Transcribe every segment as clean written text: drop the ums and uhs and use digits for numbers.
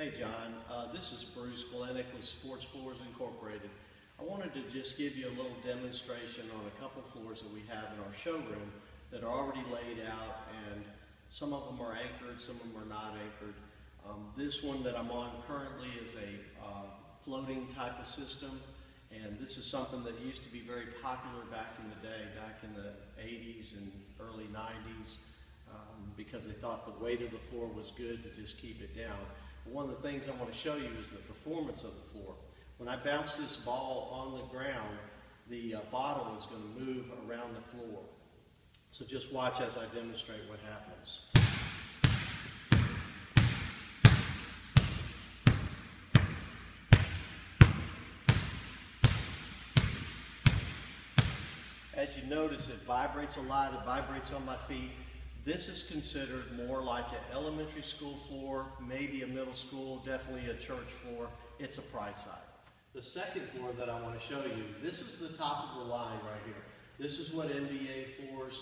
Hey John, this is Bruce Glennick with Sports Floors Incorporated. I wanted to just give you a little demonstration on a couple floors that we have in our showroom that are already laid out, and some of them are anchored, some of them are not anchored. This one that I'm on currently is a floating type of system, and this is something that used to be very popular back in the day, back in the 80s and early 90s, because they thought the weight of the floor was good to just keep it down. But one of the things I want to show you is the performance of the floor. When I bounce this ball on the ground, the bottle is going to move around the floor. So just watch as I demonstrate what happens. As you notice, it vibrates a lot, it vibrates on my feet. This is considered more like an elementary school floor, maybe a middle school, definitely a church floor. It's a price item. The second floor that I want to show you, this is the top of the line right here. This is what NBA floors,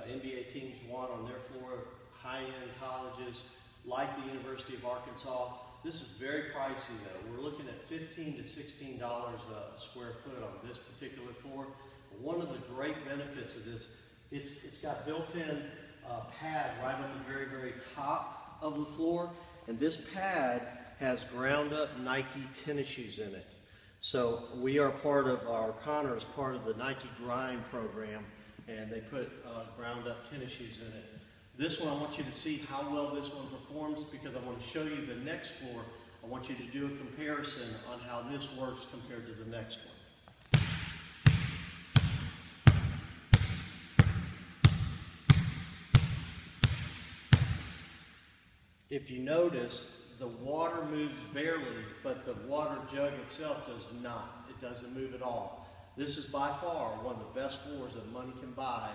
NBA teams want on their floor, high-end colleges like the University of Arkansas. This is very pricey though. We're looking at $15 to $16 a square foot on this particular floor. But one of the great benefits of this, it's got built-in pad right on the very, very top of the floor, and this pad has ground-up Nike tennis shoes in it. So we are part of, Connor is part of the Nike Grind program, and they put ground-up tennis shoes in it. This one, I want you to see how well this one performs, because I want to show you the next floor. I want you to do a comparison on how this works compared to the next one. If you notice, the water moves barely, but the water jug itself does not. It doesn't move at all. This is by far one of the best floors that money can buy,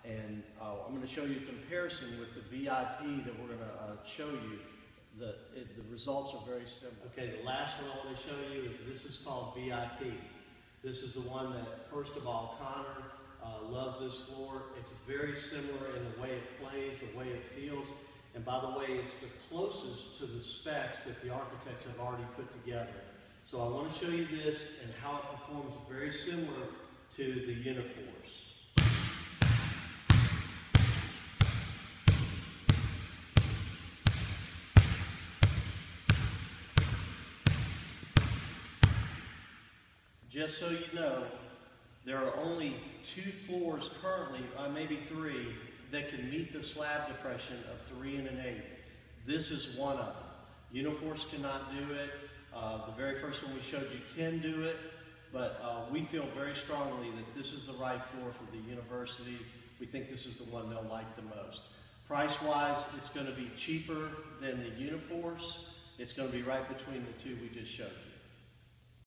and I'm going to show you a comparison with the VIP that we're going to show you. The results are very similar. Okay, the last one I want to show you is this is called VIP. This is the one that, first of all, Connor loves this floor. It's very similar in the way it plays, the way it feels. And by the way, it's the closest to the specs that the architects have already put together. So I want to show you this and how it performs very similar to the Uniforce. Just so you know, there are only 2 floors currently, maybe 3, that can meet the slab depression of 3 1/8. This is one of them. Uniforce cannot do it. The very first one we showed you can do it, but we feel very strongly that this is the right floor for the university. We think this is the one they'll like the most. Price-wise, it's going to be cheaper than the Uniforce. It's going to be right between the 2 we just showed you.